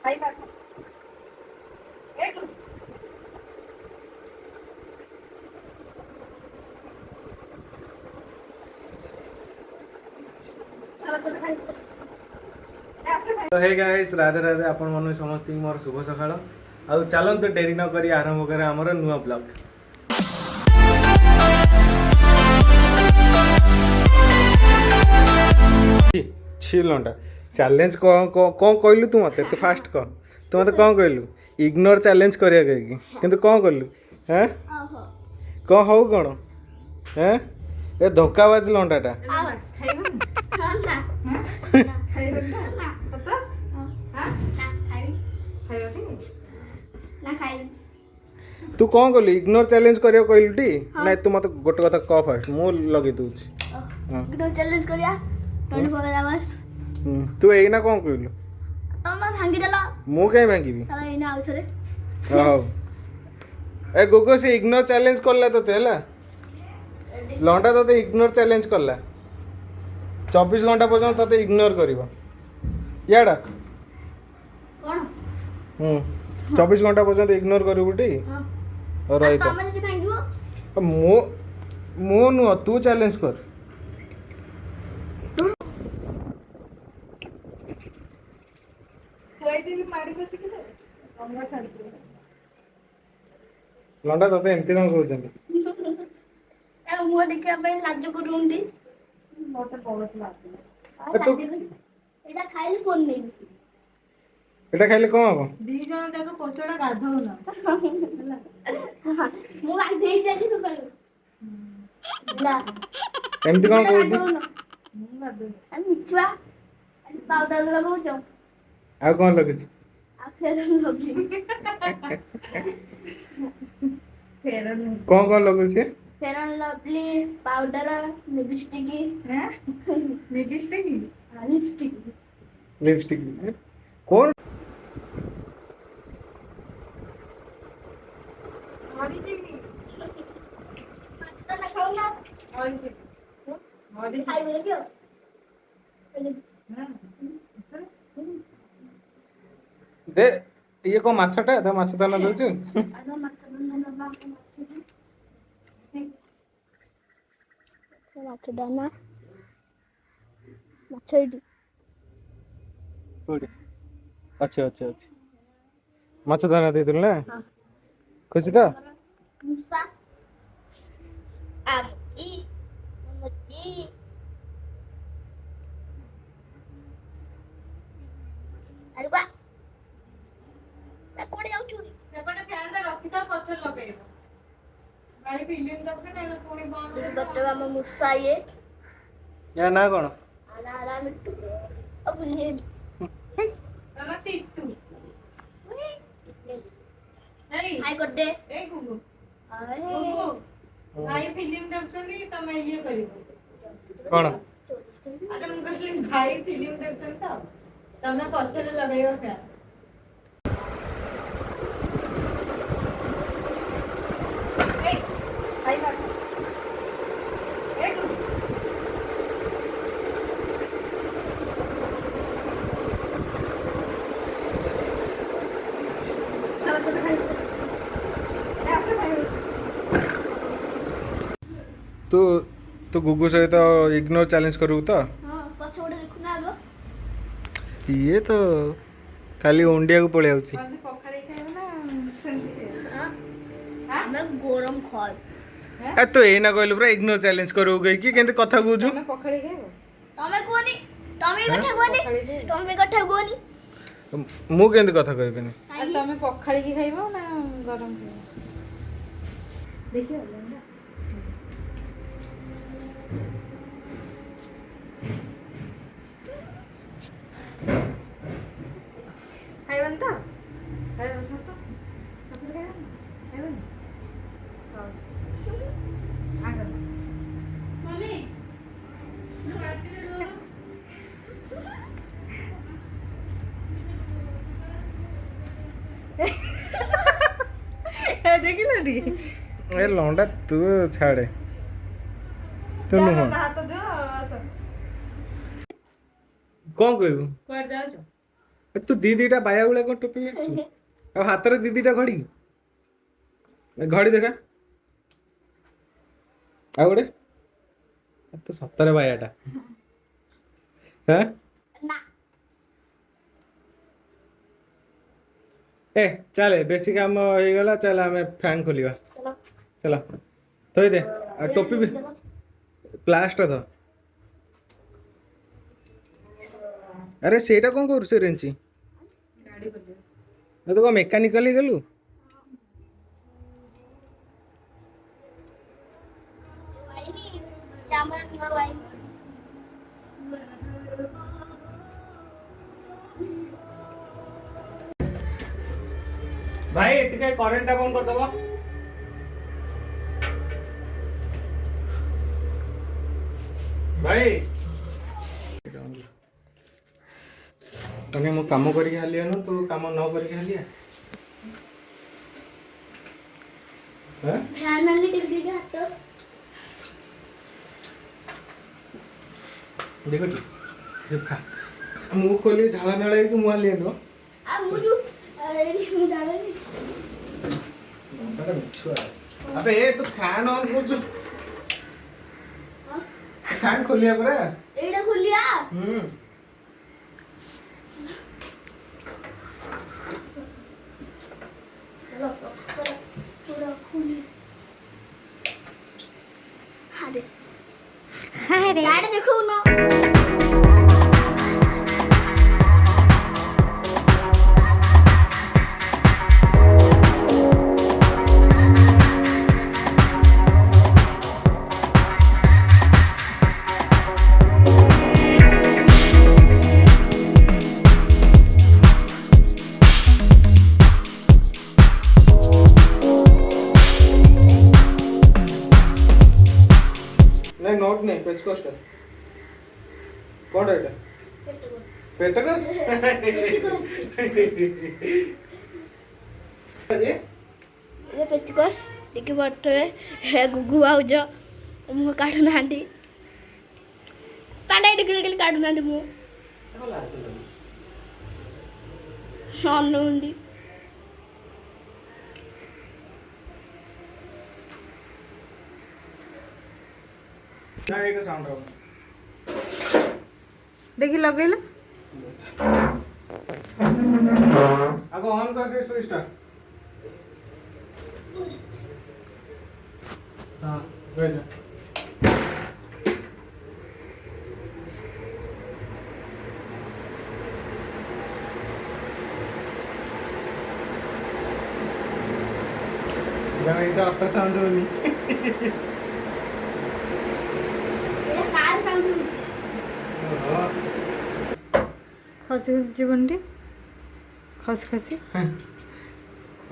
ଖାଇବା ଏଇକୁ तो hey guys Radhe Radhe आपण मन समस्त मोर शुभ सकाळ आउ चलत डेरी न करी आरंभ करे हमर नुआ ब्लॉग छी लंडा चैलेंज कौन कहलु तू मते तू फास्ट कह तू मते कौन कहलु इग्नोर चैलेंज करिया कहीं किंतु कौन कहलु हैं कौन हो कौन हैं ए धोखाबाज लंडाटा तू कौन कहलु इग्नोर चैलेंज करिया कहलु टी ना तू मते गोटे कथा कह फास्ट मु लगे दूची इग्नोर चैलेंज करिया टोनी पकड़ा बस तू एइना कौन कहलु तमा भांगी देला मु काई भांगीबी साला एना आउसरे हां ए गोगो से इग्नोर चैलेंज करला तते हला लंडा तते इग्नोर चैलेंज करला 24 घंटा पर्यंत तते इग्नोर करबो याडा कोन 24 घंटा पर्यंत इग्नोर करबो टी हां और रही तमा जे भांगियो मो मो नु तू चैलेंज कर लंडा तते एमती कोन कहउछन यार मुंह देखिया पे लाज करूंदी मोटे बहुत लागला तू एटा खाइले कोन नै एटा खाइले कोन हबो दी जण जाको पचड़ा गाधौना मु आ देई जाली सुकालु ना एमती कोन कहउछ ମୁଁ ଗାଧୋଉନି আমি মিছুয়া পাউডার লাগাউছ आ कोन लगुछ आ फेर लगी ଫେରନ୍ कोन लगुछ फेर लवली पाउडर लिपस्टिक हैं लिपस्टिक लिपस्टिक लिपस्टिक कौन मरी जीवी तो ना खाऊ ना मरी जीवी मरी खाई बोले क्यों दे ये को माछटा त माछ दाना दउछु आदा माछ दाना बाप माछ दाना माछ इडी कोडी अच्छा अच्छा अच्छा माछ दाना दे दिल ना हां खुशी तो मुसा आमची मुची अरे बा कोड़ी आउ चुरी ସେପଟେ ଫ୍ୟାନ୍ ଟା ରଖିଥାଅ ପଛରେ ଲଗେଇବ ଭାଇ ଫିଲ୍ମ ଦେଖେ ନା ପୁଣି ବନ୍ଦ तेरी बट्टे में मुसा ये या ना कोन आला आला मिट्टू अब ले ତମ ସିଟୁ ଏଇ आई कर दे ଏଇ ଗୁଗୁ अरे ଗୁଗୁ ଭାଇ ଫିଲ୍ମ ଦେଖୁଛନ୍ତି ତମେ ଇଏ କରିବ कोन ଆରେ ମୁଁ କହିଲି ଭାଇ ଫିଲ୍ମ ଦେଖୁଛନ୍ତି ତ ତମେ ପଛରେ ଲଗେଇବ ଫ୍ୟାନ୍ ଖାଇବା ଏଇ ଗୁଗୁ ଚାଲ ତମେ ଖାଇଛ ଆସେ ଭାଇ तू तू गुगु सहित इग्नोर चैलेंज करू तो हां पछ ओडे देखु ना आगो ये तो खाली ओंडिया को पळे आउची ଆଜି ପଖାଳି ଖାଇବ ନା ସେମିତି ଖାଇବ हां मैं गरम खाय आ तो ए ना कहलु पूरा इग्नोर चैलेंज करू गई कि केंते कथा बुझू ତମେ ପଖାଳି ଖାଇବ तमे कोनी तमे कथा कोनी तमे कथा कोनी मु केंते कथा कहबेनी ଆଉ ତମେ ପଖାଳିକି ଖାଇବ ନା ଗରମ ଖାଇବ ଦେଖିବ ଲଣ୍ଡା ଖାଇବନି ତ ଖାଇବନି ସତ ସତରେ ଖାଇବନି ଖାଇବନି ହଉ ଆଗ ମମି ଦେଖିଲ ଟି ए लौंडा तू छाड़े तू नुह ହାତ ଦିଅ ଆସ कौन कहबू କୁଆଡେ ଯାଉଛ ତୁ ଦିଟା ବାୟା ଭଳିଆ କଣ ଟୋପି ମାରିଛୁ? ଆଉ ହାତରେ ଦିଟା ଘଡ଼ି ଘଡ଼ି ଦେଖା ଆଉ ଗୋଟେ ତୁ ସତରେ ବାୟାଟା ହଁ ନା ଏ ଚାଲେ ବେଶୀ କାମ ହେଇଗଲା ଚାଲ ଆମେ ଫ୍ୟାନ୍ ଖୋଲିବା ଚलो ଚାଲ ଥୋଇଦେ ଆଉ ଟୋପି ବି चलो ପ୍ଲାଷ୍ଟ ତ ଆରେ ସେଇଟା କ'ଣ କରୁ ସେ ରେଞ୍ଚି ଗାଡ଼ି ବୋଲିବ ତୁ କ'ଣ ମେକାନିକାଲ ହେଇଗଲୁ वाइनी जामन में वाइनी ଭାଇ ଟିକେ କରେଣ୍ଟଟା ବନ୍ଦ କରିଦେବ ଭାଇ ମାନେ ମୁଁ କାମ କରିକି ହାଲିଆ ନୁ ତୁ କାମ ନ କରିକି ହାଲିଆ ध्यान वाली टिप्पी का तो ଦେଖୁଛୁ ମୁଁ ଖୋଲି ଝାଳ ନାଳ ହେଇକି ମୁଁ ହାଲିଆ ନୁହଁ आ मुझे रेडी हूं जा रही अबे ए तू फैन ऑन କରୁଛୁ फैन खोलिया परा एड़ा खुलिया चलो पूरा खुली अरे अरे गाड़ी देखो ना नहीं नोट नहीं पेचकस कौन है এটা पेटकस ये पेचकस टिके बटे हे गुगु आउज मु काढु नांदी पांडा टिके काढु नांदी मु अन्नूंडी ना এটা সাউন্ড হবে देखी लगेला आगो ऑन कर से स्विच टा हां वेट जरा इधर अपर साउंड होनी ये कार साउंड खसी जीवनटी खसी खसी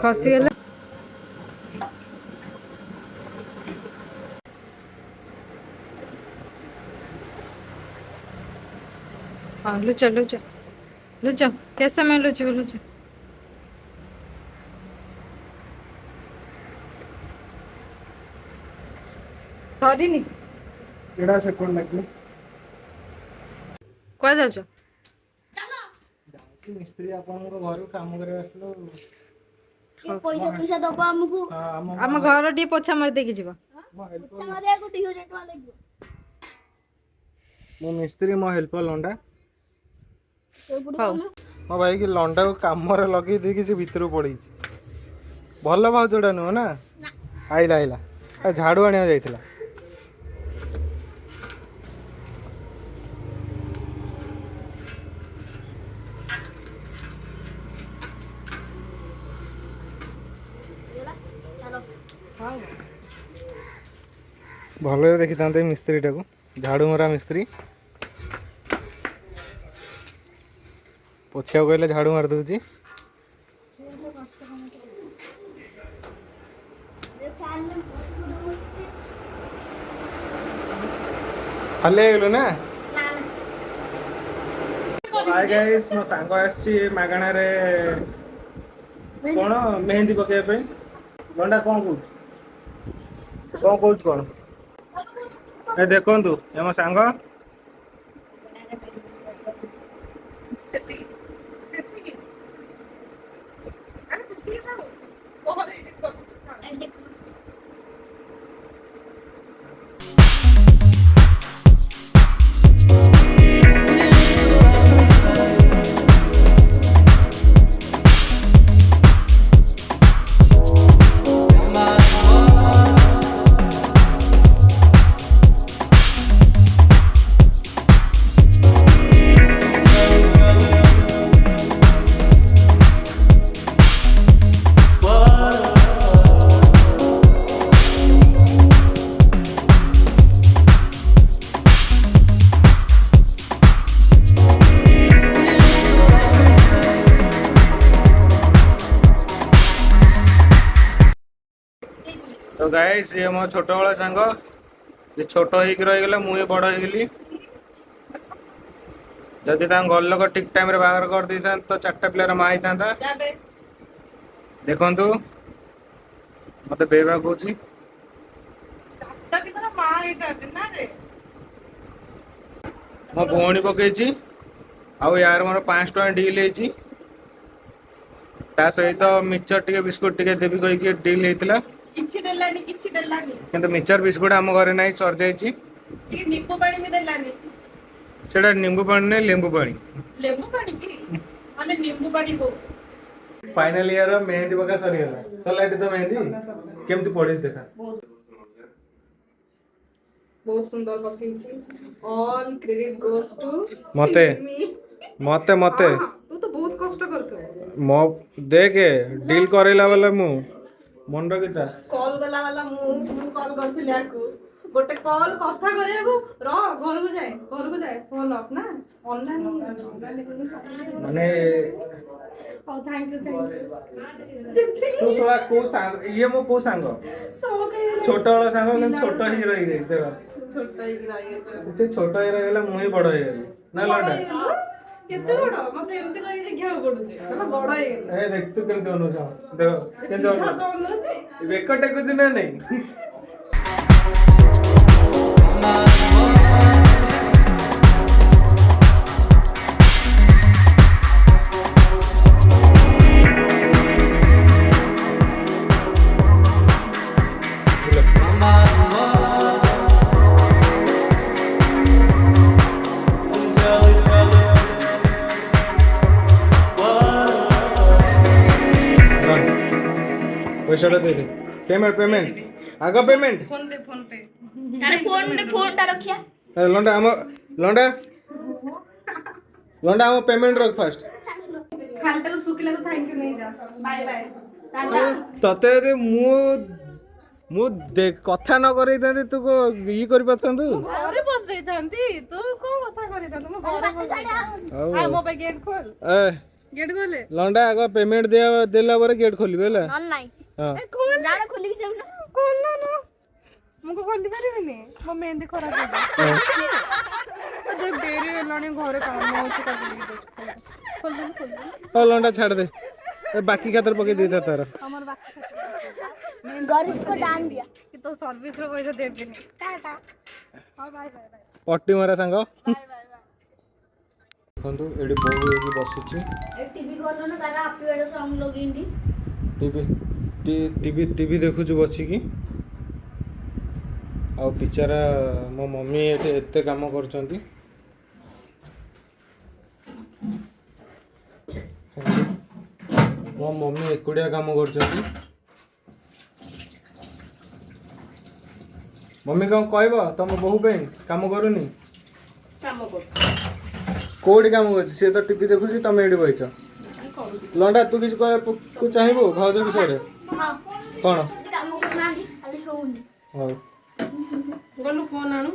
खसी गला हाँ लुचो लुचो लुचो कैसे मैं लुचो लुचो सॉरी नहीं केड़ा सेकंड लागले कुआ जाउछ चलो मिस्त्री आपनको घर काम करे आसलो ये पैसा पैसा दबो हमकु आम घर टी पोछा मार देके जीवा अच्छा मारे को 2000 टका लागो मो मिस्त्री मो हेल्पर लंडा तो पुरो हौ मो भाई कि लंडा को काम रे लगे दे कि से भीतर पड़ी भल भाव जोड़ा नुह ना आइला आइला आ झाड़ू आनिया जाइथिला चलो भल देखी था मिस्त्री टाको झाड़ू मरा मिस्त्री पोछिया कहले झाड़ू मार दूची हल्ले गेलो ना हाय गाइस मो सांग आसी मागणा रे कोन मेहंदी पके पे लंडा कोन कोन ए देखंतु ए मो सांग तो गाइस ये मो छोट बड़ा सांग ये छोट होइक रहीगला मुझे बड़ होगली जदि घर लोक ठीक टाइम रे बाहर कर दी था तो 4टा पिलार माँ होता जाबे देखु मत बेबा कौच चारटा भी तो माँ ହେଇଥାନ୍ତି ନା रे मो भौणी पकई आउ यार मोर 5 टଙ୍କା डील होती ता सहित मिक्सचर टिके बिस्कुट टिके देवी कहीकि डील होता କିଛି ଦେଲାନି किंतु मिक्सचर बिस्कुट आम घरे ना सर जाइए ଟିକେ ନିମ୍ବୁ ପାଣି ବି ଦେଲାନି सेटा नींबू पानी नहीं लेंबू पानी ଲେମ୍ବୁ ପାଣି କି ଆମେ ନିମ୍ବୁ ପାଣି କହୁ फाइनल ईयर मेहंदी पका सरीगला सरला तो मेहंदी केमती पड़े देखा बहुत सुंदर पकेइछि ऑल क्रेडिट गोस टू मते मते मते तू तो बहुत कष्ट करथु मो देखे डील करेला वाला मु मन रखिता कॉल गला वाला मु कॉल करथिले आकु गोटे कॉल कथा करियाकु र घर को जाए फोन ऑफ ना ऑनलाइन माने ओ थैंक यू तू थोड़ा को सांग ये मो को सांग छोट वाला सांग लेकिन छोट ही रही गई देखा छोटा ही गिराई से छोट ही रही गला मु ही बड़ ही गई ना लड़ा केते बड़ मते एमती करी देखिया पडुची ना बड़ हे ए देख तू केमती अनुजा देख केमती तो अनुजा अनुची बेकटे कुछ ना नहीं पैसा दे दे पेमेंट पेमेंट आगा पेमेंट फोन पे तारे फोन टा रखिया लंडा हम लंडा लंडा हम पेमेंट रख फास्ट खालटा को सुकिला को थैंक यू नहीं जा बाय बाय तते दे मु देख कथा न करई दे तू को ई कर पथंदु घरे बस जाइथांती तू को कथा करि त तुम घरे बस आ मो पे गेट खोल ए गेट खोले लंडा आगा पेमेंट दे देला पर गेट खोलिबे ला ऑनलाइन हां ए खोल जाना खोली के जाऊ ना खोल ना मुको खोली परिबिनी मो मेहंदी खराब हो जो देरी हेलानी घरे काम होछ का खोल दे ओ लंडा छाड़ दे ए बाकी खातर पके देता तार हमर बाकी गरीब को दान दिया कि तो सर्विस रो पैसा देबेनी टाटा हां बाय बाय पट्टी मारा सांग बाय बाय देखंतु एडी बहु एकी बसिची ए टीवी खोलो ना तारा हैप्पी बर्थडे सॉन्ग लगेंदी टीवी देखु छु बसी की आ बिचारा मो मम्मी एते काम करचंती मो मम्मी एकुडिया काम करचंती मम्मी कौन कहब तुम बहु पे काम करूनी काम कर कोडी काम कर से तो टीवी देखु तुम एडी बइछ लंडा तू किछ कह चाहिबो भाउज विषय रे हां कोन काम करना खाली सोउनी हां गलु फोन आनु